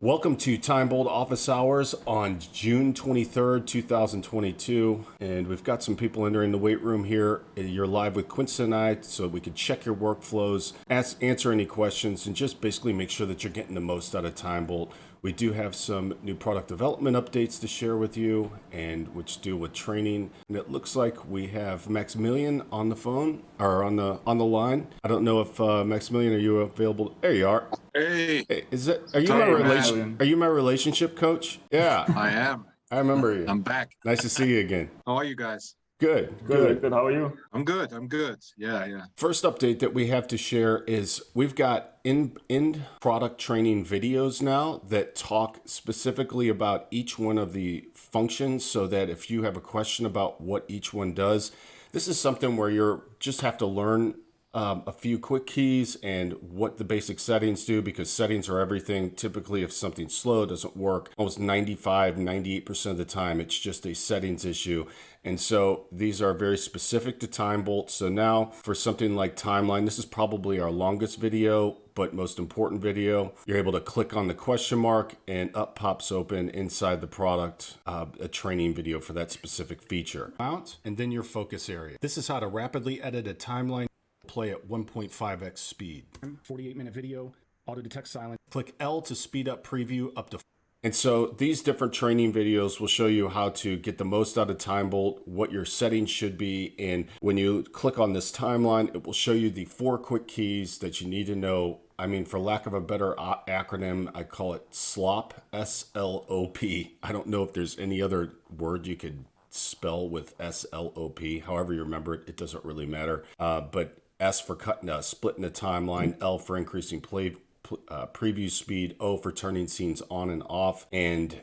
Welcome to TimeBolt Office Hours on June 23rd, 2022. And we've got some people entering the weight room here. You're live with Quincy and I, so we can check your workflows, answer any questions, and just basically make sure that you're getting the most out of TimeBolt. We do have some new product development updates to share with you, and which deal with training. And it looks like we have Maximilian on the phone or on the line. I don't know if Maximilian, are you available? There you are. Hey, Is it? Are you sorry, my man. Are you my relationship coach? Yeah, I am. I remember you. I'm back. Nice to see you again. How are you guys? Good. Good. How are you? I'm good. I'm good. Yeah. First update that we have to share is we've got in product training videos now that talk specifically about each one of the functions, so that if you have a question about what each one does, this is something where you're just have to learn a few quick keys and what the basic settings do, because settings are everything. Typically, if something slow doesn't work, almost 98% of the time, it's just a settings issue. And so these are very specific to TimeBolt. So now for something like timeline, this is probably our longest video, but most important video. You're able to click on the question mark and up pops open inside the product a training video for that specific feature. Mount, and then your focus area. This is how to rapidly edit a timeline. Play at 1.5x speed. 48-minute video, auto detect silent. Click L to speed up preview up to. And so these different training videos will show you how to get the most out of TimeBolt, what your settings should be. And when you click on this timeline, it will show you the 4 quick keys that you need to know. I mean, for lack of a better acronym, I call it SLOP, S-L-O-P. I don't know if there's any other word you could spell with S-L-O-P. However you remember it, it doesn't really matter. But S for splitting the timeline, L for increasing preview speed, O for turning scenes on and off, and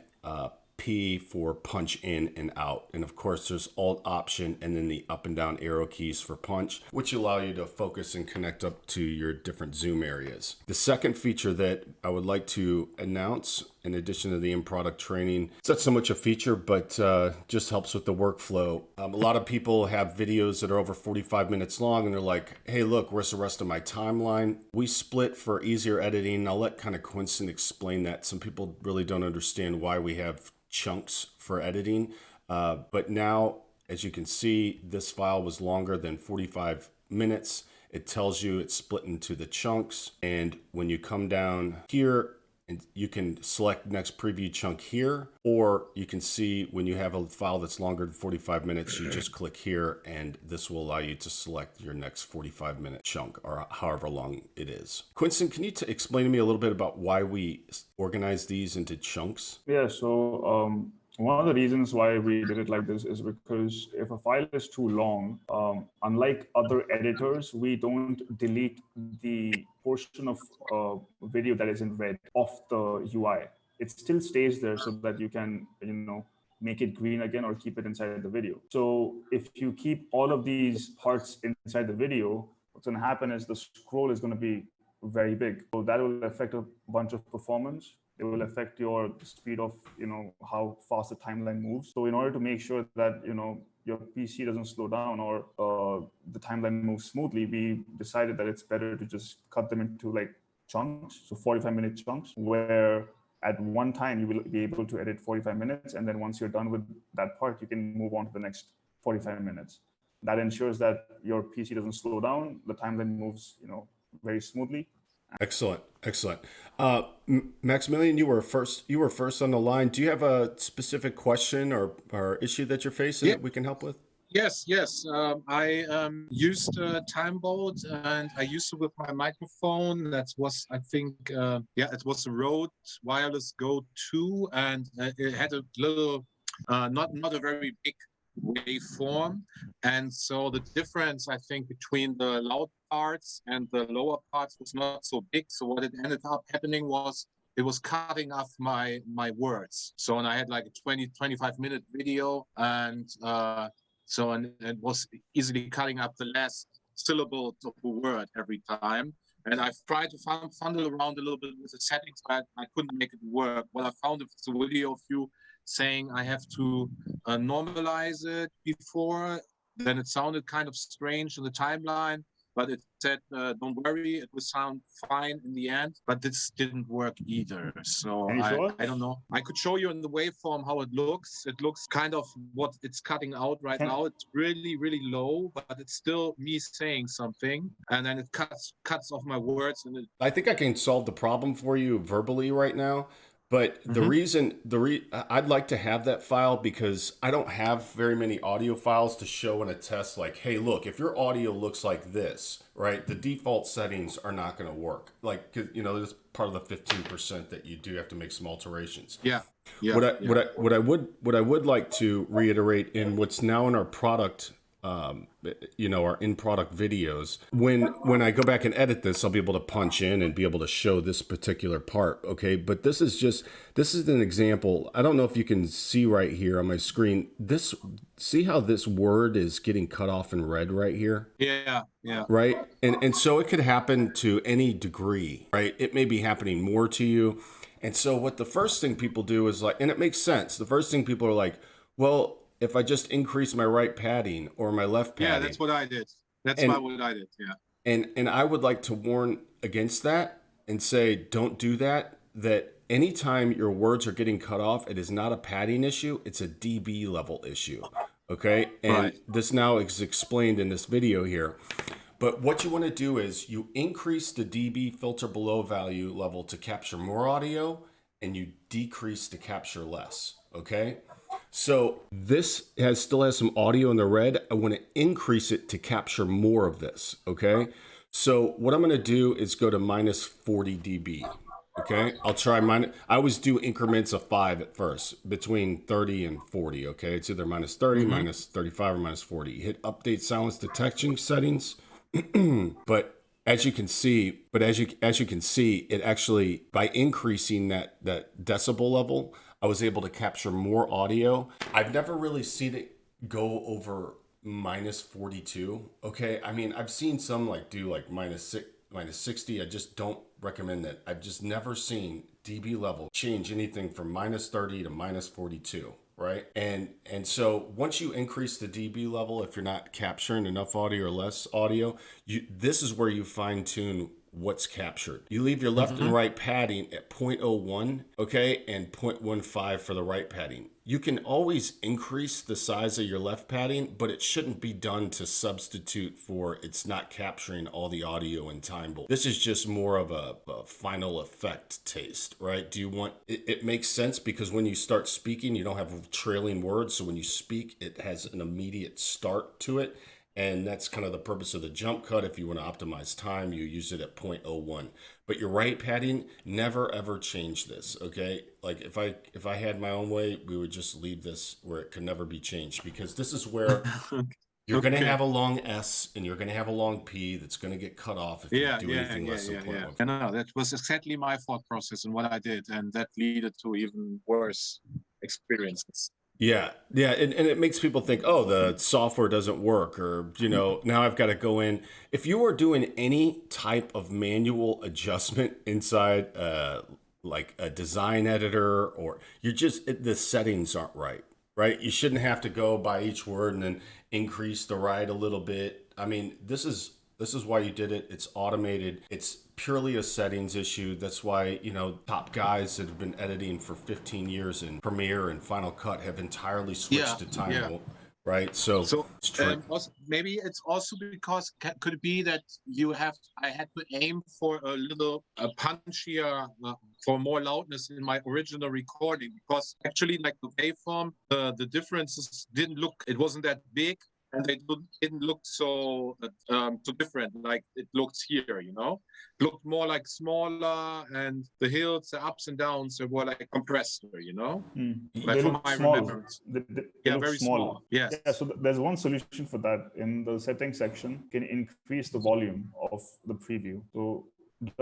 P for punch in and out. And of course, there's Alt Option and then the up and down arrow keys for punch, which allow you to focus and connect up to your different zoom areas. The second feature that I would like to announce, in addition to the in-product training, it's not so much a feature, but just helps with the workflow. A lot of people have videos that are over 45 minutes long, and they're like, hey, look, where's the rest of my timeline? We split for easier editing. I'll let kind of Quincy explain that. Some people really don't understand why we have chunks for editing. But now, as you can see, this file was longer than 45 minutes. It tells you it's split into the chunks. And when you come down here, and you can select next preview chunk here, or you can see when you have a file that's longer than 45 minutes, you just click here and this will allow you to select your next 45-minute chunk or however long it is. Quincy, can you explain to me a little bit about why we organize these into chunks? Yeah, so one of the reasons why we did it like this is because if a file is too long, unlike other editors, we don't delete the portion of video that is in red off the UI. It still stays there so that you can, make it green again or keep it inside the video. So if you keep all of these parts inside the video, what's going to happen is the scroll is going to be very big. So that will affect a bunch of performance. It will affect your speed of, how fast the timeline moves. So in order to make sure that, your PC doesn't slow down or the timeline moves smoothly, we decided that it's better to just cut them into like chunks, so 45-minute chunks, where at one time you will be able to edit 45 minutes. And then once you're done with that part, you can move on to the next 45 minutes. That ensures that your PC doesn't slow down. The timeline moves, very smoothly. Excellent. Maximilian, you were first on the line. Do you have a specific question or issue that you're facing that we can help with? Yes. I used TimeBolt, and I used it with my microphone. That was, I think, it was the Rode Wireless Go 2, and it had a little, not a very big waveform. And so the difference, I think, between the loud parts and the lower parts was not so big. So what it ended up happening was it was cutting off my words. So, and I had like a 25-minute video, and it was easily cutting up the last syllable of a word every time. And I've tried to fumble around a little bit with the settings, but I couldn't make it work. What I found is a video of you saying I have to normalize it before, then it sounded kind of strange in the timeline. but it said, don't worry, it will sound fine in the end. But this didn't work either. So Can you show us? I don't know. I could show you in the waveform how it looks. It looks kind of what it's cutting out right now. It's really, really low, but it's still me saying something. And then it cuts off my words. And I think I can solve the problem for you verbally right now. But the reason, I'd like to have that file because I don't have very many audio files to show in a test like, hey, look, if your audio looks like this, right, the default settings are not going to work. Like, 'cause, you know, that's part of the 15% that you do have to make some alterations. Yeah. What I would like to reiterate in what's now in our product, you know, our in-product videos, when I go back and edit this, I'll be able to punch in and be able to show this particular part. Okay, but this is an example. I don't know if you can see right here on my screen. See how this word is getting cut off in red right here? Yeah. Right, and so it could happen to any degree, right? It may be happening more to you. And so what the first thing people do is like, and it makes sense. The first thing people are like, well, if I just increase my right padding or my left padding. Yeah, that's what I did. That's what I did. Yeah. And I would like to warn against that and say, don't do that. That anytime your words are getting cut off, it is not a padding issue. It's a dB level issue. Okay. And this now is explained in this video here. But what you want to do is you increase the dB filter below value level to capture more audio, and you decrease to capture less. Okay. So this still has some audio in the red. I want to increase it to capture more of this. Okay. So what I'm going to do is go to minus 40 dB. Okay. I'll try I always do increments of 5 at first, between 30 and 40. Okay. It's either minus 30, minus 35, or minus 40. Hit update silence detection settings. But as you can see, it actually, by increasing that decibel level, I was able to capture more audio. I've never really seen it go over minus 42. Okay. I mean, I've seen some like do like minus 60. I just don't recommend that. I've just never seen dB level change anything from minus 30 to minus 42. Right. And so once you increase the dB level, if you're not capturing enough audio or less audio, this is where you fine tune what's captured. You leave your left and right padding at 0.01, okay, and 0.15 for the right padding. You can always increase the size of your left padding, but it shouldn't be done to substitute for it's not capturing all the audio in TimeBolt. This is just more of a final effect taste, right? Do you want it makes sense because when you start speaking, you don't have trailing words. So when you speak, it has an immediate start to it. And that's kind of the purpose of the jump cut. If you want to optimize time, you use it at 0.01. But your right padding, never ever change this, okay? Like if I had my own way, we would just leave this where it could never be changed, because this is where you're going to have a long S and you're going to have a long P that's going to get cut off if you do anything less than 0.1. Yeah, no, that was exactly my thought process and what I did, and that led to even worse experiences. Yeah, and it makes people think, oh, the software doesn't work, or, you know, now I've got to go in. If you are doing any type of manual adjustment inside like a design editor, or the settings aren't right? You shouldn't have to go by each word and then increase the right a little bit. I mean, this is why you did it. It's automated. It's purely a settings issue. That's why, you know, top guys that have been editing for 15 years in Premiere and Final Cut have entirely switched to TimeBolt, right? So also, maybe it's also because could it be that I had to aim for a little punchier, for more loudness in my original recording, because actually, like the waveform, the differences it wasn't that big. And they didn't look so different like it looks here, you know? It looked more like smaller, and the hills, the ups and downs, they were like compressed, you know? Like from my remembrance. They look very small. Yes. Yeah, so there's one solution for that. In the settings section, you can increase the volume of the preview. So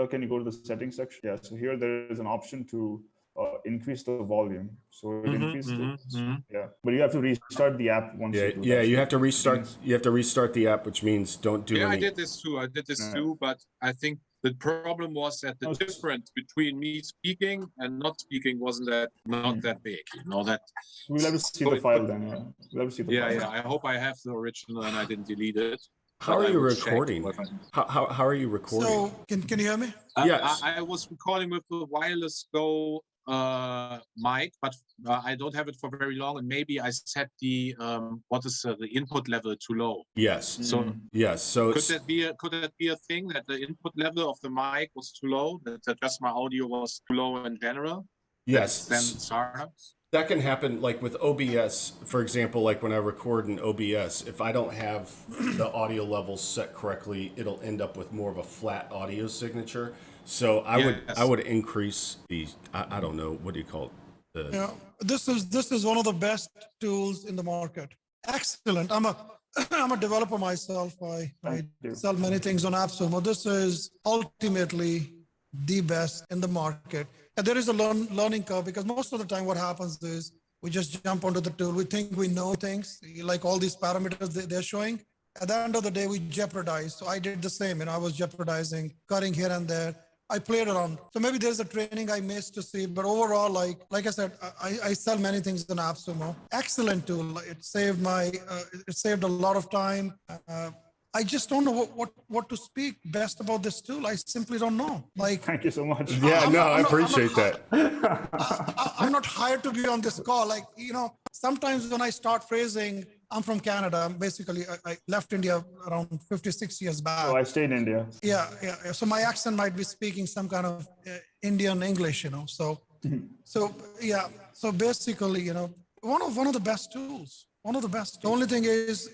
can you go to the settings section? Yeah, so here there is an option to increase the volume. So it increases yeah, but you have to restart the app once you do that. You have to restart the app, which means don't do I did this too, but I think the problem was that the difference between me speaking and not speaking wasn't not that big, you know that. We'll have to see the file then. We'll have to see the file. I hope I have the original and I didn't delete it. How but are I you will check recording? what- How are you recording? So can you hear me? Yes. I was recording with the wireless Go mic, but I don't have it for very long, and maybe I set the the input level too low. Yes. So Yes. So could that be a thing that the input level of the mic was too low? That just my audio was too low in general? yes. Then startups. That can happen like with OBS, for example, like when I record in OBS, if I don't have the audio levels set correctly, it'll end up with more of a flat audio signature. So I Yes. would increase the I don't know, what do you call it? Yeah, this is one of the best tools in the market. Excellent. I'm a I'm a developer myself. I you. sell many things on AppSumo. This is ultimately the best in the market. And there is a learning curve because most of the time what happens is we just jump onto the tool. We think we know things, like all these parameters they're showing. At the end of the day, we jeopardize. So I did the same, I was jeopardizing, cutting here and there. I played around. So maybe there's a training I missed to see, but overall, like I said, I sell many things in AppSumo. Excellent tool. It saved it saved a lot of time. I just don't know what to speak best about this tool. I simply don't know. Like, Thank you so much. Yeah, I appreciate that. I'm not hired to be on this call. Like, sometimes when I start phrasing, I'm from Canada. I'm basically, I left India around 56 years back. So I stayed in India. Yeah. So my accent might be speaking some kind of Indian English, So yeah. So basically, one of the best tools. One of the best. The only thing is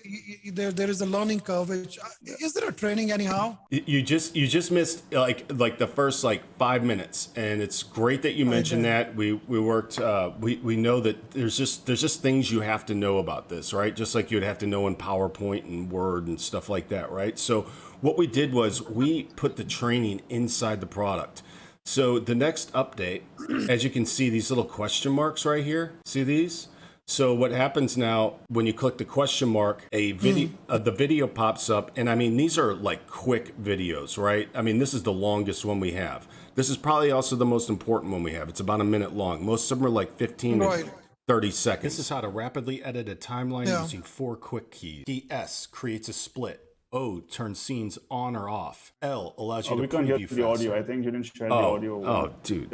there is a learning curve. Which is there a training anyhow? You just missed like the first 5 minutes, and it's great that you mentioned that. We worked. We know that there's just things you have to know about this, right? Just like you'd have to know in PowerPoint and Word and stuff like that, right? So what we did was we put the training inside the product. So the next update, as you can see, these little question marks right here. See these? So what happens now when you click the question mark, a video, the video pops up, and I mean these are like quick videos, right? I mean this is the longest one we have. This is probably also the most important one we have. It's about a minute long. Most of them are like 15 to 30 seconds. This is how to rapidly edit a timeline using 4 quick keys. Key S creates a split. O turns scenes on or off. L allows you to we can't hear preview the audio. I think you didn't share the audio. Oh, dude.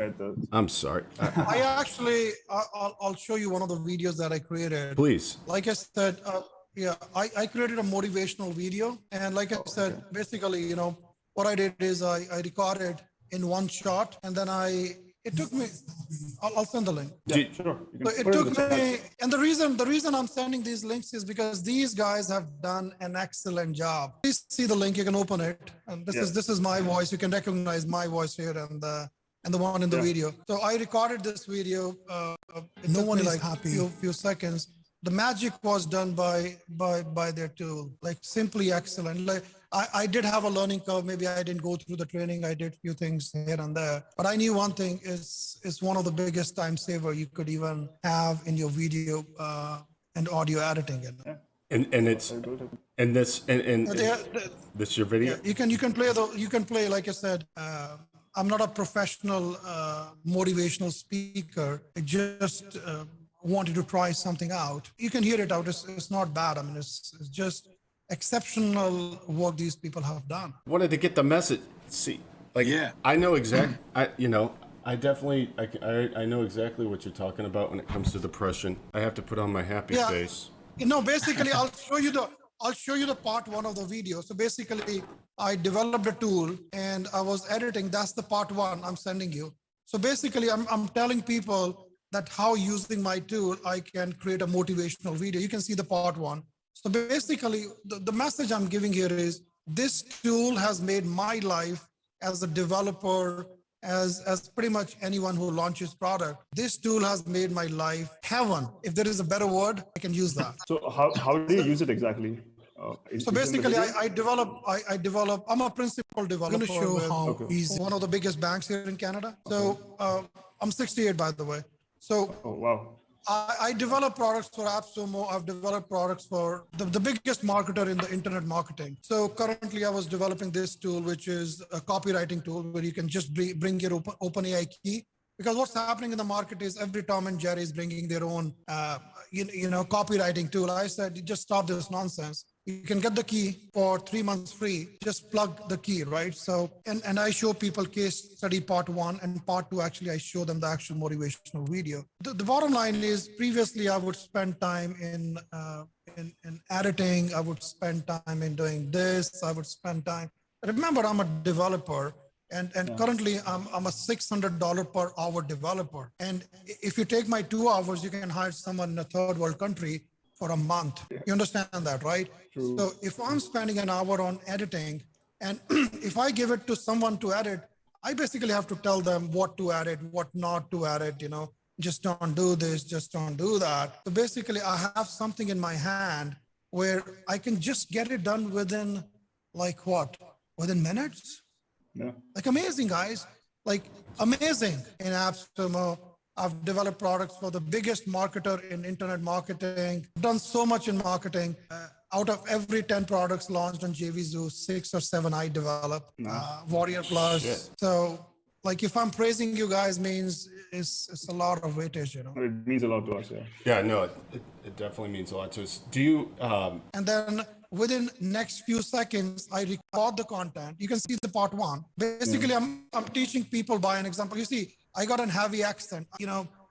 I'm sorry. I actually, I'll show you one of the videos that I created. Please. Like I said, I created a motivational video. And like I said, basically, what I did is I recorded in one shot, and then it took me, I'll send the link. Yeah, sure. So it took me, and the reason I'm sending these links is because these guys have done an excellent job. Please see the link, you can open it. And this is my voice. You can recognize my voice here and the one in the video. So I recorded this video. No one is happy. Few seconds. The magic was done by their tool, like simply excellent. Like I did have a learning curve. Maybe I didn't go through the training. I did a few things here and there, but I knew one thing is one of the biggest time saver you could even have in your video and audio editing. And it's and this your video. Yeah, you can play like I said. I'm not a professional motivational speaker. I just wanted to try something out. You can hear it out. It's not bad. I mean, it's just exceptional work these people have done. Wanted to get the message. See, I know exactly. I definitely I know exactly what you're talking about when it comes to depression. I have to put on my happy face. Basically, I'll show you the part one of the video. So basically, I developed a tool and I was editing. That's the part one I'm sending you. So basically, I'm telling people that how using my tool, I can create a motivational video. You can see the part one. So basically, the message I'm giving here is this tool has made my life as a developer, as pretty much anyone who launches product. This tool has made my life heaven. If there is a better word, I can use that. So how do you use it exactly? So basically, I develop. I'm a principal developer. I'm going to show how easy. One of the biggest banks here in Canada. So I'm 68, by the way. So wow. I develop products for AppSumo. I've developed products for the biggest marketer in the internet marketing. So currently I was developing this tool, which is a copywriting tool where you can just bring your OpenAI key. Because what's happening in the market is every Tom and Jerry is bringing their own, copywriting tool. I said, just stop this nonsense. you can get the key for 3 months free. Just plug the key, right? So, and I show people case study part 1 and part 2. Actually, I show them the actual motivational video. The bottom line is, previously I would spend time in editing. I would spend time in doing this. I would spend time. Remember, I'm a developer. And currently I'm a $600 per hour developer. And if you take my 2 hours, you can hire someone in a third world country for a month. You understand that, right? True. So if I'm spending an hour on editing, and if I give it to someone to edit, I basically have to tell them what to edit, what not to edit, just don't do this, just don't do that. So basically I have something in my hand where I can just get it done within within minutes. Yeah. Like amazing, guys, like amazing. In AppSumo, I've developed products for the biggest marketer in internet marketing. I've done so much in marketing. Out of every 10 products launched on JVZoo, 6 or 7 I developed. Warrior Plus. Shit. So like if I'm praising you guys means it's a lot of weightage, It means a lot to us, yeah. Yeah, no, it definitely means a lot to us. Do you, And then within next few seconds, I record the content. You can see the part 1. Basically, I'm teaching people by an example. You see, I got a heavy accent.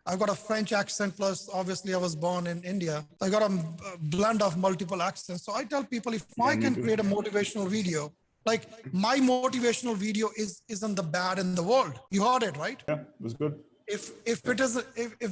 I've got a French accent, plus obviously I was born in India. I got a blend of multiple accents. So I tell people, if I can create a motivational video, like my motivational video isn't the bad in the world. You heard it, right? Yeah, that's good. If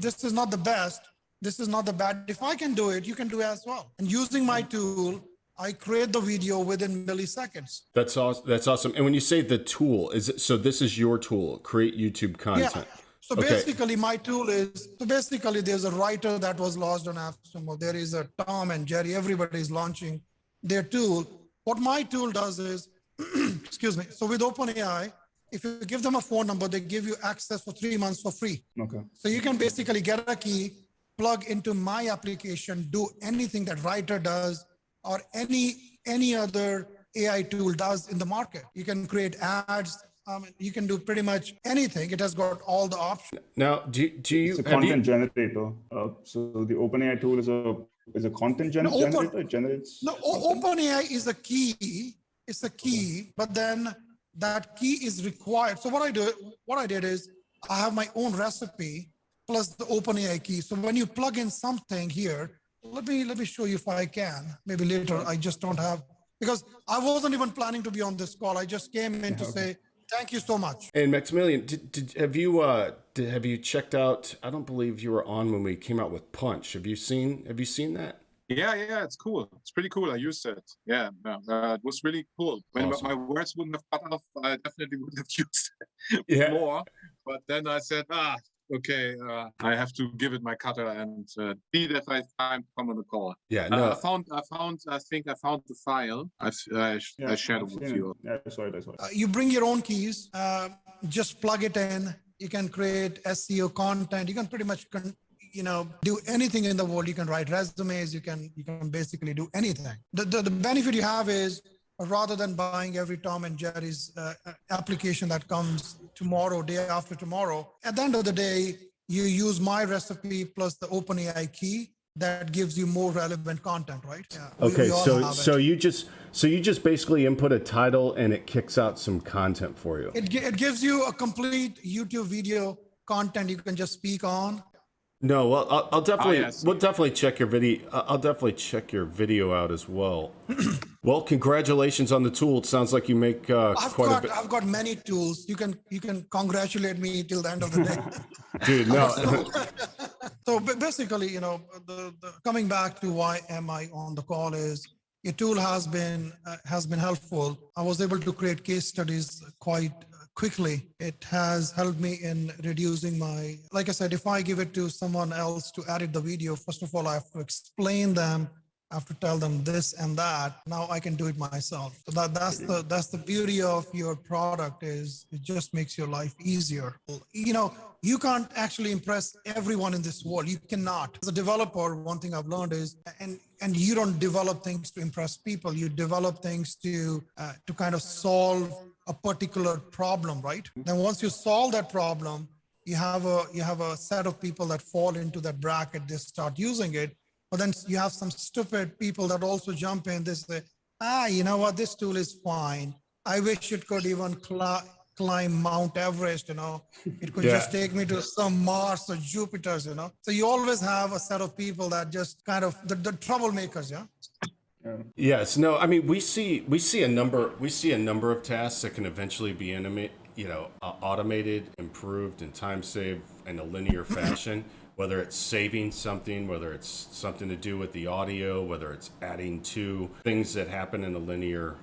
this is not the best, this is not the bad. If I can do it, you can do it as well. And using my tool, I create the video within milliseconds. that's awesome. That's awesome. And when you say the tool, so this is your tool, create YouTube content. Yeah. So Okay. basically my tool is, there's a writer that was launched on AppSumo. There is a Tom and Jerry, everybody is launching their tool. What my tool does is, excuse me. So with OpenAI, if you give them a phone number, they give you access for 3 months for free. Okay. So you can basically get a key, plug into my application, do anything that writer does, or any other AI tool does in the market. You can create ads. You can do pretty much anything. It has got all the options. Now, do you It's a have content generator. So the OpenAI tool is a content generator. It generates. No, OpenAI is a key. It's a key, but then that key is required. So what I did is I have my own recipe plus the OpenAI key. So when you plug in something here, let me show you if I can. Maybe later. I just don't have, because I wasn't even planning to be on this call. I just came in to say thank you so much. And Maximilian, have you checked out? I don't believe you were on when we came out with Punch. Have you seen that? Yeah, it's cool. It's pretty cool. I used it. Yeah, it was really cool. When Awesome. my words wouldn't have cut off, I definitely would have used it Yeah. more. But then I said, okay, I have to give it my cutter and see that I time to come on the call. Yeah, no. I think I found the file. I shared it with you. Yeah, I saw it. You bring your own keys, just plug it in. You can create SEO content. You can pretty much do anything in the world. You can write resumes. You can basically do anything. The benefit you have is, rather than buying every Tom and Jerry's application that comes tomorrow, day after tomorrow, at the end of the day, you use my recipe plus the OpenAI key that gives you more relevant content, right? Yeah. Okay, we all have so it. you just basically input a title and it kicks out some content for you. It gives you a complete YouTube video content you can just speak on. No, well, I'll definitely, yes. we'll definitely check your video. I'll definitely check your video out as well. Well, congratulations on the tool. It sounds like you make quite a bit. I've got many tools. You can congratulate me till the end of the day. Dude, no. So basically, the coming back to why am I on the call is, your tool has been helpful. I was able to create case studies quite quickly. It has helped me in reducing like I said, if I give it to someone else to edit the video, first of all, I have to explain them. I have to tell them this and that. Now I can do it myself. So that's the beauty of your product, is it just makes your life easier. You can't actually impress everyone in this world. You cannot. As a developer, one thing I've learned is, and you don't develop things to impress people. You develop things to kind of solve a particular problem, right? Then once you solve that problem, you have a set of people that fall into that bracket. They start using it. But then you have some stupid people that also jump in. They say, you know what, this tool is fine. I wish it could even climb Mount Everest, It could just take me to some Mars or Jupiter's, So you always have a set of people that just kind of the troublemakers, yeah. Yes, no, I mean we see a number of tasks that can eventually be automated, improved, and time saved in a linear fashion. Whether it's saving something, whether it's something to do with the audio, whether it's adding to things that happen in a linear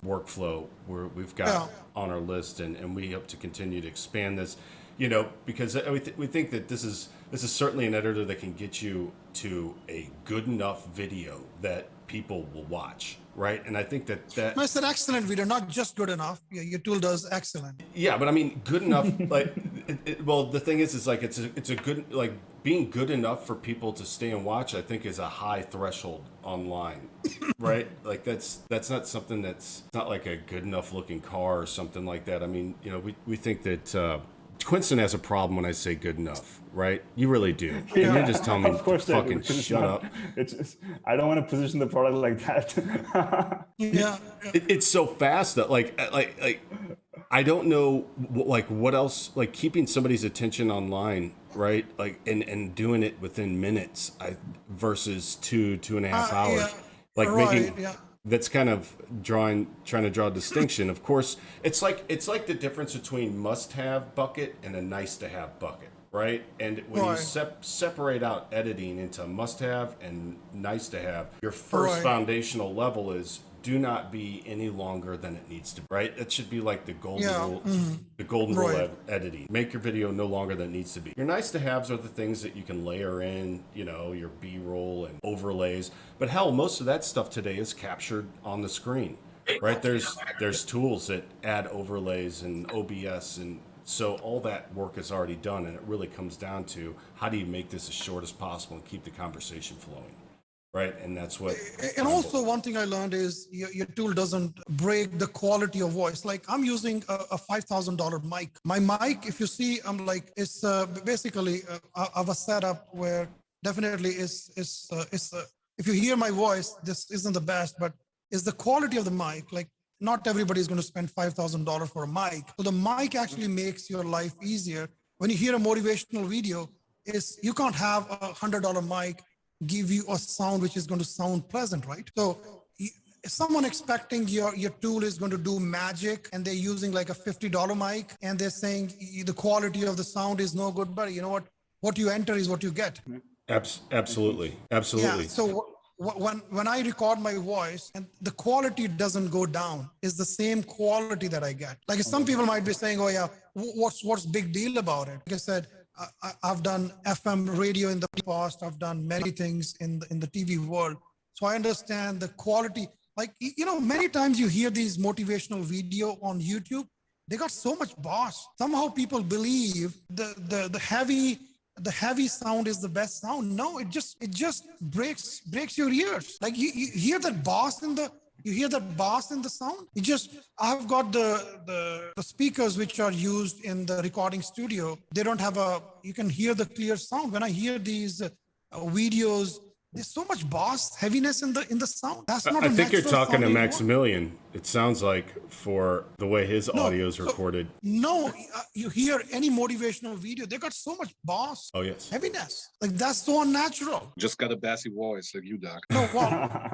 workflow, we've got on our list, and we hope to continue to expand this. Because we think that this is certainly an editor that can get you to a good enough video that people will watch, right? And I think that No, it's an excellent video, not just good enough. Your tool does excellent. Yeah, but I mean, good enough. Like, well, the thing is like it's a good, like, being good enough for people to stay and watch. I think is a high threshold online, right? Like that's not something it's not like a good enough looking car or something like that. I mean, we think that. Quinston has a problem when I say good enough, right? You really do. Yeah. And you're just telling me Of course to fucking shut up. I don't want to position the product like that. Yeah. It's so fast that like I don't know what else, like keeping somebody's attention online, right? Like and doing it within minutes versus 2.5 hours. Yeah. Like Right, making that's kind of trying to draw a distinction. Of course, it's like the difference between must-have bucket and a nice-to-have bucket, right? And when you separate out editing into must-have and nice-to-have, your first foundational level is do not be any longer than it needs to be, right? It should be like the golden rule, the golden rule of editing. Make your video no longer than it needs to be. Your nice to haves are the things that you can layer in, your B-roll and overlays. But hell, most of that stuff today is captured on the screen, right? There's tools that add overlays and OBS, and so all that work is already done, and it really comes down to how do you make this as short as possible and keep the conversation flowing. Right, and that's what. And also, one thing I learned is your tool doesn't break the quality of voice. Like I'm using a $5,000 mic. My mic, if you see, I'm like it's basically of a setup where definitely if you hear my voice, this isn't the best, but is the quality of the mic. Like not everybody is going to spend $5,000 for a mic. So the mic actually makes your life easier. When you hear a motivational video, you can't have $100 mic give you a sound which is going to sound pleasant, right? So if someone expecting your tool is going to do magic and they're using like a $50 mic and they're saying the quality of the sound is no good, but you know what you enter is what you get. Absolutely. Yeah, so when I record my voice and the quality doesn't go down, it's the same quality that I get. Like some people might be saying, oh yeah, what's big deal about it? Like I said, I've done FM radio in the past. I've done many things in the TV world. So I understand the quality. Like, many times you hear these motivational video on YouTube. They got so much bass. Somehow people believe the heavy sound is the best sound. No, it just breaks your ears. Like you hear that bass in the sound. I've got the speakers which are used in the recording studio. They don't have you can hear the clear sound. When I hear these videos, there's so much bass heaviness in the sound. That's not. I think you're talking to Maximilian. It sounds like for the way his audio is recorded. You hear any motivational video, they got so much bass. Oh yes. Heaviness. Like that's so unnatural. Just got a bassy voice like you, Doc. No, well,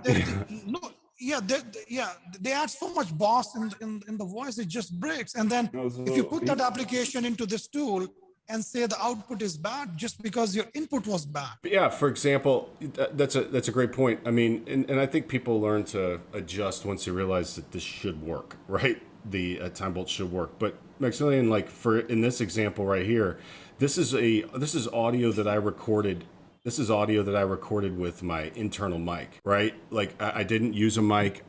they add so much bass in the voice, it just breaks. And then if you put that application into this tool and say the output is bad just because your input was bad. Yeah, for example, that's a great point. I mean, and I think people learn to adjust once they realize that this should work, right? The TimeBolt should work. But Maximilian, like in this example right here, this is audio that I recorded. This is audio that I recorded with my internal mic, right? Like I didn't use a mic.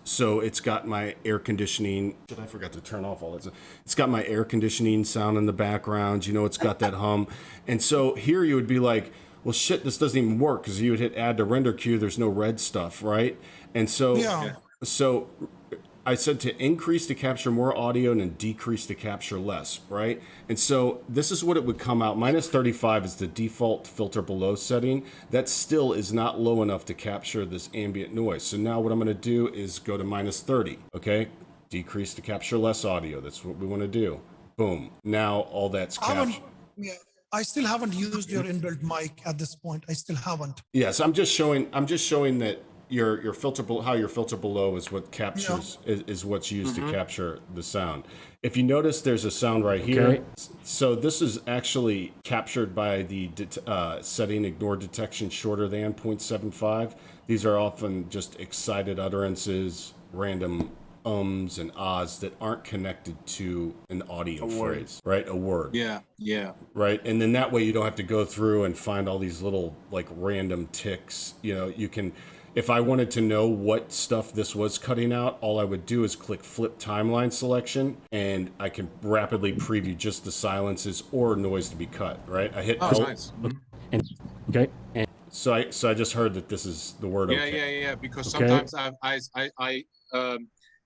So it's got my air conditioning. I forgot to turn off all that. It's got my air conditioning sound in the background. It's got that hum. And so here you would be like, well, shit, this doesn't even work because you would hit add to render queue. There's no red stuff, right? And so, so I said to increase to capture more audio and then decrease to capture less, right? And so this is what it would come out. Minus 35 is the default filter below setting. That still is not low enough to capture this ambient noise. So now what I'm going to do is go to minus 30, okay? Decrease to capture less audio. That's what we want to do. Boom. Now all that's captured. Yeah, I still haven't used your inbuilt mic at this point. I still haven't. Yes, I'm just showing that your filter how your filter below is what captures is what's used to capture the sound. If you notice, there's a sound right here. So this is actually captured by the setting ignore detection shorter than 0.75. These are often just excited utterances, random ums and ahs that aren't connected to an audio phrase, right? A word. Yeah, yeah. Right. And then that way you don't have to go through and find all these little like random ticks. You know, you can, if I wanted to know what stuff this was cutting out, all I would do is click flip timeline selection and I can rapidly preview just the silences or noise to be cut, right? I hit Oh, Alt. nice. And okay. And So I just heard that this is the word Yeah, okay. yeah. Because Okay. sometimes I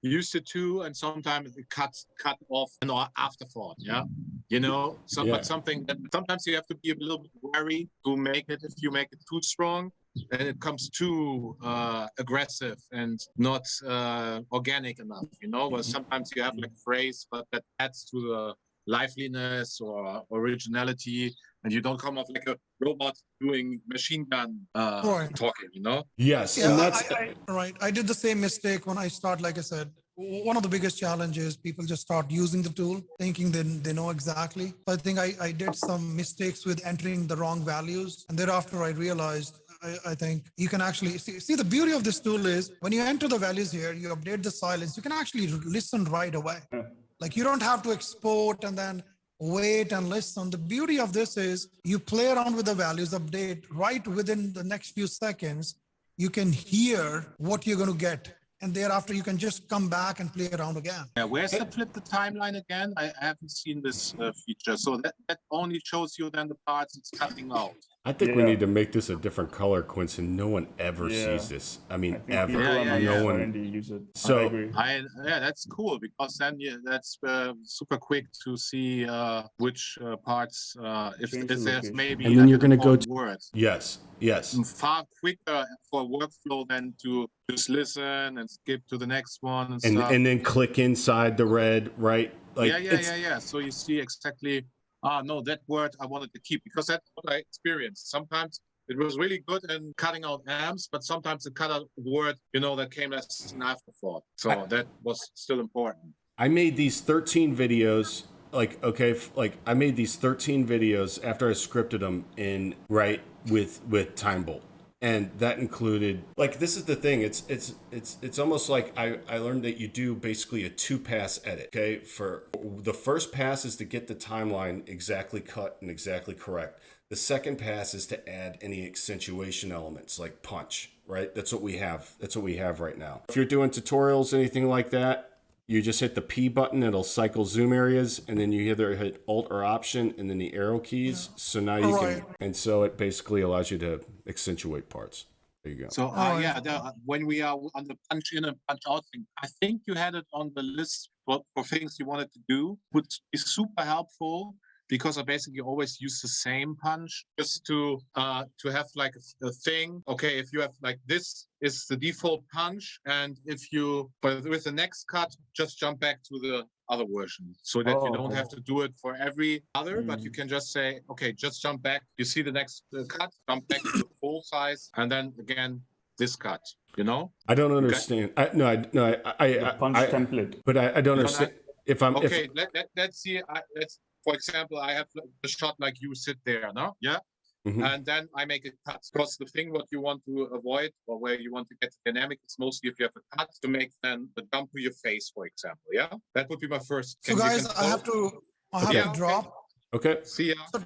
used it too, and sometimes it cuts off an afterthought. Yeah, you know. Yeah. But something that sometimes you have to be a little bit wary to make it. If you make it too strong, then it comes too aggressive and not organic enough. You know, but sometimes you have like a phrase, but that adds to the liveliness or originality, and you don't come off like a robot doing machine gun talking. You know. Yes. Yeah, And that's, right. I did the same mistake when I start. Like I said, one of the biggest challenges, people just start using the tool, thinking they know exactly. So I think I did some mistakes with entering the wrong values. And thereafter, I realized, I think you can actually see the beauty of this tool is when you enter the values here, you update the silence, you can actually listen right away. Like you don't have to export and then wait and listen. The beauty of this is you play around with the values, update right within the next few seconds. You can hear what you're going to get. And thereafter, you can just come back and play around again. Yeah, where's the flip the timeline again? I haven't seen this feature. So that only shows you then the parts it's cutting out. I think we Yeah. need to make this a different color, Quincy. No one ever sees this. I mean, ever. People are not Yeah. No one. starting to use it. So- I agree. Yeah, that's cool because then that's super quick to see which parts if Change the there's location. maybe And then you're gonna go important to- words. Yes. Yes. Far quicker for workflow than to just listen and skip to the next one and And stuff. then click inside the red, right? Like Yeah. So you see exactly, no, that word I wanted to keep because that's what I experienced. Sometimes it was really good in cutting out amps, but sometimes it cut out a word, that came as an afterthought. So that was still important. I made these 13 videos. I made these 13 videos after I scripted them with TimeBolt. And that included, this is the thing. It's almost like I learned that you do basically a 2-pass edit. Okay, for the first pass is to get the timeline exactly cut and exactly correct. The second pass is to add any accentuation elements like punch. Right, that's what we have. That's what we have right now. If you're doing tutorials, anything like that, you just hit the P button. It'll cycle zoom areas, and then you either hit Alt or Option, and then the arrow keys. So now you can, and so it basically allows you to accentuate parts. There you go. So when we are on the punch in and punch out thing, I think you had it on the list for things you wanted to do, would be super helpful. Because I basically always use the same punch just to have like a thing. Okay, if you have like this is the default punch, and if you but with the next cut, just jump back to the other version so that you don't have to do it for every other, but you can just say, okay, just jump back. You see the next cut, jump back to the full size, and then again this cut. I don't understand. The punch template. But I don't understand. Okay, let's see. For example, I have the shot like you sit there, no? Yeah. Mm-hmm. And then I make a cut. Because the thing what you want to avoid or where you want to get dynamic, it's mostly if you have a cut to make then the jump to your face, for example. Yeah. That would be my first. So guys, I have to drop. Okay. See ya. So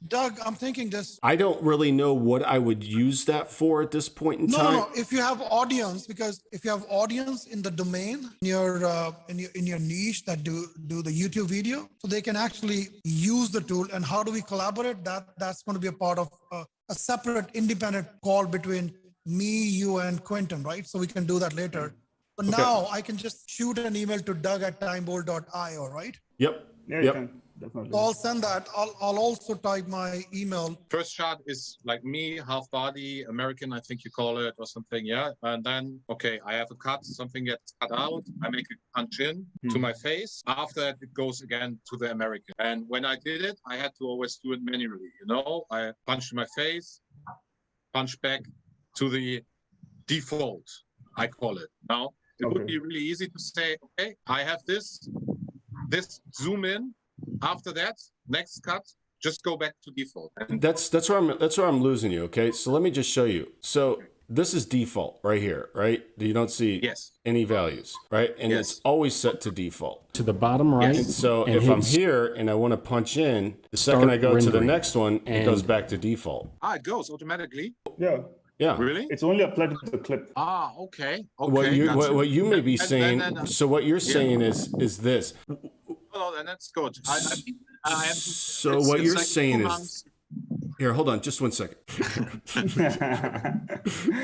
Doug, I'm thinking this. I don't really know what I would use that for at this point in time. No. If you have audience, because if you have audience in the domain, in your niche that do the YouTube video, so they can actually use the tool. And how do we collaborate? That's going to be a part of a separate independent call between me, you, and Quentin, right? So we can do that later. But now I can just shoot an email to doug@timebolt.io, right? Yep. Yeah, you Yep. can definitely. So I'll send that. I'll also type my email. First shot is like me, half body, American, I think you call it, or something. Yeah. And then, okay, I have a cut, something gets cut out. I make a punch in to my face. After that, it goes again to the American. And when I did it, I had to always do it manually. You know, I punched my face, punch back to the default, I call it. Now, it would be really easy to say, okay, I have this zoom in. After that, next cut, just go back to default. And That's where I'm losing you. Okay, so let me just show you. So this is default right here, right? You don't see yes, any values, right? And Yes. it's always set to default. To the bottom right. And so and if I'm hit here and I want to punch in, the second I go to the rendering. next one, it And- goes back to default. it goes automatically. Yeah, Yeah. Really? it's only applied to the clip. Okay. What you gotcha. what you may be Then- saying. then, So what you're saying is this. oh, then that's good. I think I have. So it's- what it's you're like saying 2 is. months. Here, hold on, just 1 second.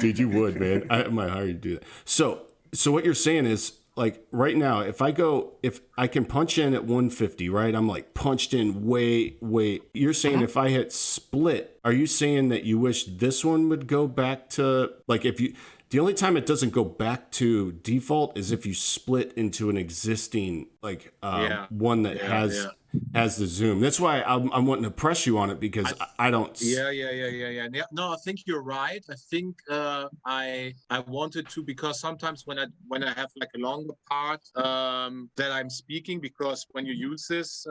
Dude, you would, man. I might hire you to do that. So what you're saying is, like, right now, if I can punch in at 150, right? I'm like punched in way. You're saying if I hit split, are you saying that you wish this one would go back to, like, the only time it doesn't go back to default is if you split into an existing, like, one that has the zoom. That's why I'm wanting to press you on it, because I don't. Yeah. No, I think you're right. I think I wanted to, because sometimes when I have like a longer part that I'm speaking, because when you use this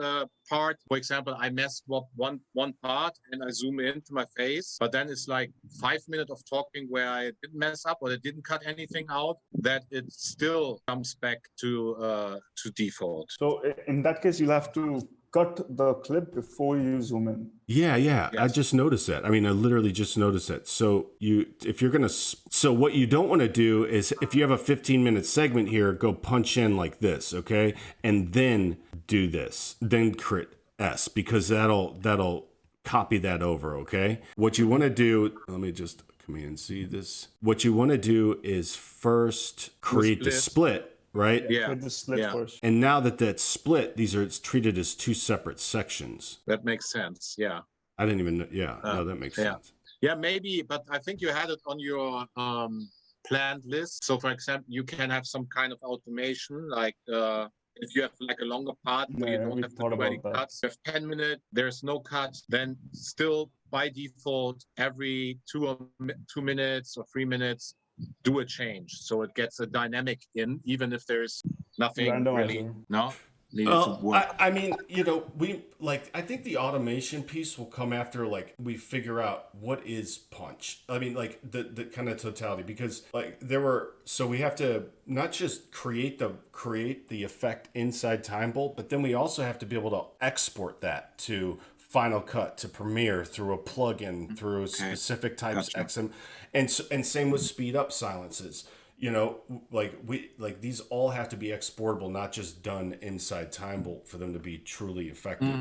part, for example, I mess up one part and I zoom into my face, but then it's like 5 minutes of talking where I didn't mess up or I didn't cut anything out, that it still comes back to default. So in that case, you'll have to cut the clip before you zoom in. Yeah. I Yes. just noticed that. I mean, I literally just noticed that. So so what you don't want to do is, if you have a 15-minute segment here, go punch in like this, okay? And then do this, then crit S, because that'll copy that over, okay? What you want to do, let me just Command C this. What you want to do is first create the split. Right? Yeah. Hit the split first. And now that that's split, it's treated as 2 separate sections. That makes sense. Yeah. I didn't even know. Yeah, no, that makes sense. Yeah, maybe, but I think you had it on your planned list. So, for example, you can have some kind of automation, like if you have like a longer part where you don't have to do any cuts, you have 10 minutes, there's no cut, then still by default, every 2 minutes or 3 minutes, do a change. So it gets a dynamic in, even if there's nothing really needed to work. I mean, I think the automation piece will come after, like, we figure out what is punch. I mean, like, the kind of totality, because, like, we have to not just create the effect inside TimeBolt, but then we also have to be able to export that to Final Cut, to Premiere, through a plugin, through specific types XM, and same with speed up silences. These all have to be exportable, not just done inside TimeBolt for them to be truly effective.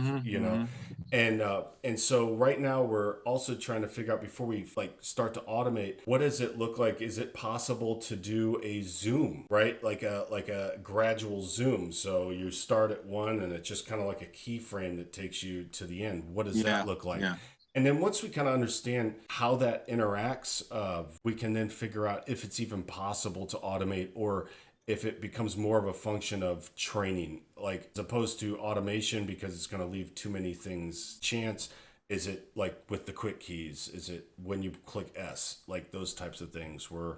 And so right now we're also trying to figure out, before we start to automate, what does it look like? Is it possible to do a zoom, right? Like a gradual zoom. So you start at 1 and it's just kind of like a keyframe that takes you to the end. What does that look like? Yeah. And then once we kind of understand how that interacts, we can then figure out if it's even possible to automate, or if it becomes more of a function of training, like, as opposed to automation, because it's going to leave too many things chance. Is it like with the quick keys? Is it when you click S? Like those types of things we're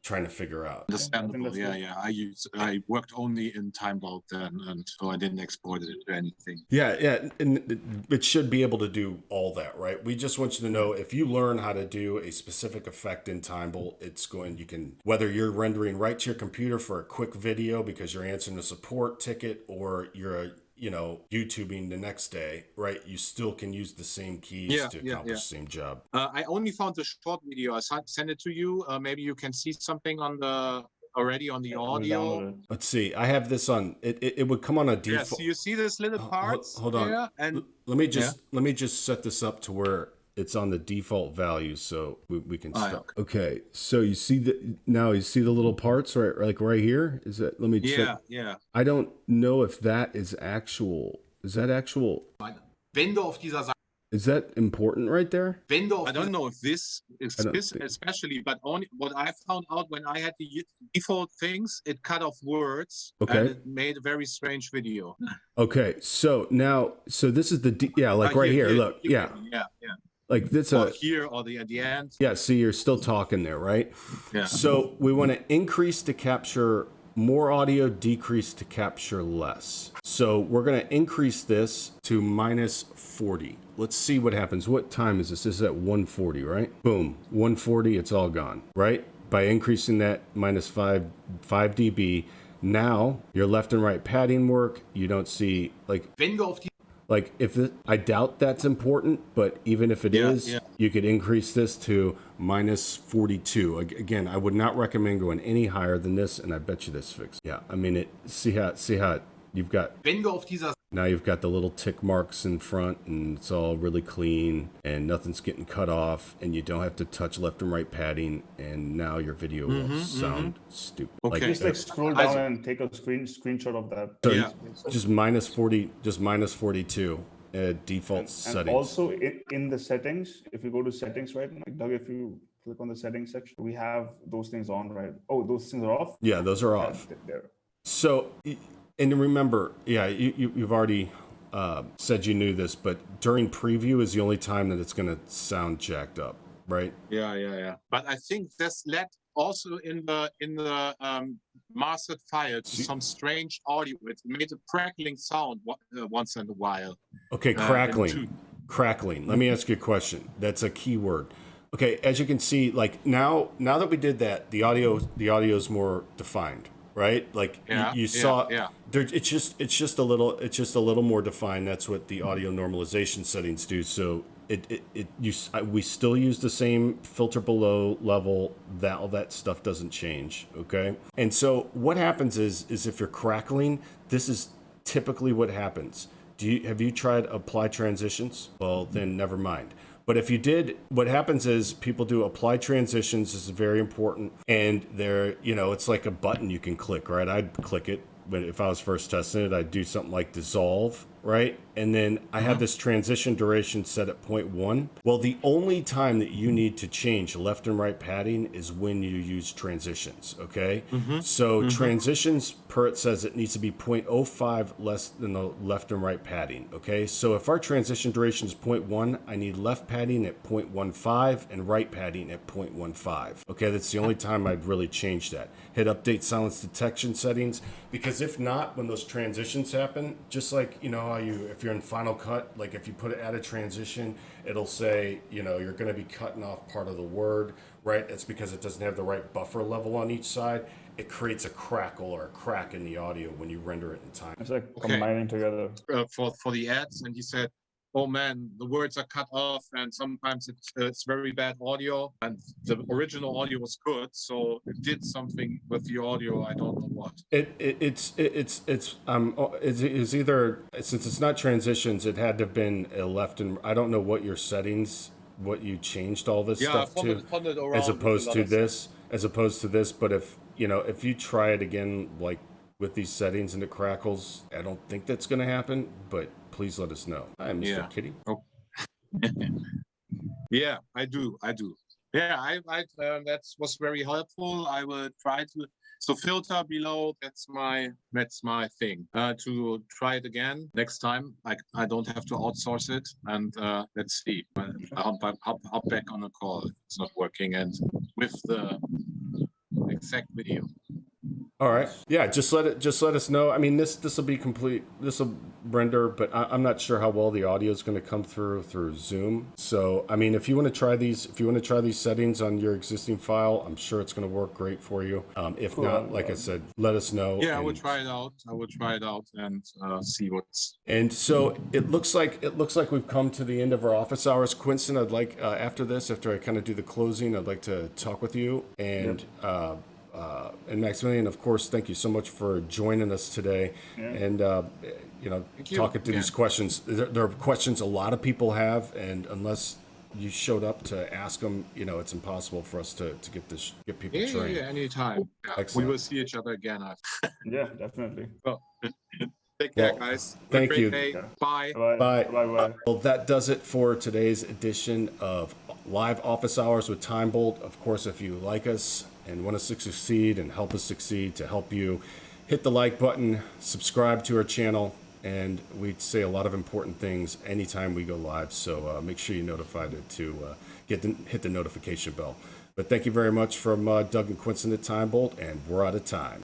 trying to figure out. Understandable. Yeah. I worked only in TimeBolt then, and so I didn't export it to anything. Yeah, and it should be able to do all that, right? We just want you to know, if you learn how to do a specific effect in TimeBolt, you can, whether you're rendering right to your computer for a quick video because you're answering a support ticket, or you're YouTubing the next day, right? You still can use the same keys to accomplish the same job. I only found the short video. I sent it to you. Maybe you can see something already on the audio. Let's see. I have this on. It would come on a default. So you see this little parts. Hold on. There, and let me just set this up to where it's on the default value, so we can stop. Okay, so you see you see the little parts right here. Is that? Let me check. Yeah. I don't know if that is actual. Is that actual? Wenn du auf dieser Seite, Is that important right there? wenn du auf I don't know if this is I don't think- especially, but only what I found out when I had the default things, it cut off words Okay. and it made a very strange video. Okay, so now, so this is the right here. Look, yeah, like this. Or here or at the end. Yeah, see, you're still talking there, right? Yeah. So we want to increase to capture more audio, decrease to capture less. So we're going to increase this to -40. Let's see what happens. What time is this? This is at 140, right? Boom, 140, it's all gone, right? By increasing that -5 dB, now your left and right padding work. You don't see wenn du auf die like if I doubt that's important, but even if it is, you could increase this to -42. Again, I would not recommend going any higher than this, and I bet you this fixed. Yeah, I mean see how you've got. wenn du auf dieser Now you've got the little tick marks in front, and it's all really clean, and nothing's getting cut off, and you don't have to touch left and right padding, and now your video will sound stupid. Okay. Just scroll down and take a screenshot of that. So Yeah. just -40, just -42 default And settings. also in the settings, if you go to settings, right, like Doug, if you click on the settings section, we have those things on, right? Oh, those things are off? Yeah, those are off. There. So, and remember, you've already said you knew this, but during preview is the only time that it's going to sound jacked up, right? Yeah. But I think this led also in the mastered file to some strange audio. It made a crackling sound once in a while. Okay, and crackling. Crackling. Let me ask you a question. That's a key word. Okay, as you can see, like now that we did that, the audio is more defined, right? Like you saw, there, it's just a little more defined. That's what the audio normalization settings do. So we still use the same filter below level. That all that stuff doesn't change. Okay, and so what happens is if you're crackling, this is typically what happens. Have you tried apply transitions? Well, then never mind. But if you did, what happens is people do apply transitions. This is very important. And it's like a button you can click, right? I'd click it. But if I was first testing it, I'd do something like dissolve, right? And then I have this transition duration set at 0.1. Well, the only time that you need to change left and right padding is when you use transitions, okay? So transitions, it says it needs to be 0.05 less than the left and right padding, okay? So if our transition duration is 0.1, I need left padding at 0.15 and right padding at 0.15, okay? That's the only time I'd really change that. Hit update silence detection settings, because if not, when those transitions happen, just like, how if you're in Final Cut, like if you add a transition, it'll say, you're going to be cutting off part of the word, right? It's because it doesn't have the right buffer level on each side. It creates a crackle or a crack in the audio when you render it in time. It's like combining together. For the ads, and he said, oh man, the words are cut off, and sometimes it's very bad audio, and the original audio was good, so it did something with the audio. I don't know what. It's either, since it's not transitions, it had to have been a left and I don't know what your settings, what you changed all this stuff to, as opposed to this. But if you try it again, like with these settings and it crackles, I don't think that's going to happen, but please let us know. Hi, Mr. Kitty. Oh. Yeah, I do. Yeah, that was very helpful. I will try to filter below. That's my thing. To try it again next time. I don't have to outsource it, and let's see. I'll hop back on a call if it's not working, and with the exact video. All right. Yeah, just let us know. I mean, this will be complete. This will render, but I'm not sure how well the audio is going to come through Zoom. So, I mean, if you want to try these settings on your existing file, I'm sure it's going to work great for you. If not, like I said, let us know. Yeah, I will try it out and see what's. And so it looks like we've come to the end of our office hours. Quinton, I'd like after I kind of do the closing, I'd like to talk with you and. Yep. And Maximilian, of course, thank you so much for joining us today. And, talking through these questions. There are questions a lot of people have, and unless you showed up to ask them. You know, it's impossible for us to get people Yeah, trained. anytime. Yeah, we Excellent. will see each other again. Yeah, definitely. Well, take care, Well, guys. Have a thank great you. day. Okay. Bye. Bye. Bye. Bye. Bye. Well, that does it for today's edition of Live Office Hours with TimeBolt. Of course, if you like us and want us to succeed and help us succeed, to help you, hit the like button, subscribe to our channel, and we say a lot of important things anytime we go live. So make sure you're notified to hit the notification bell. But thank you very much from Doug and Quincy at TimeBolt, and we're out of time.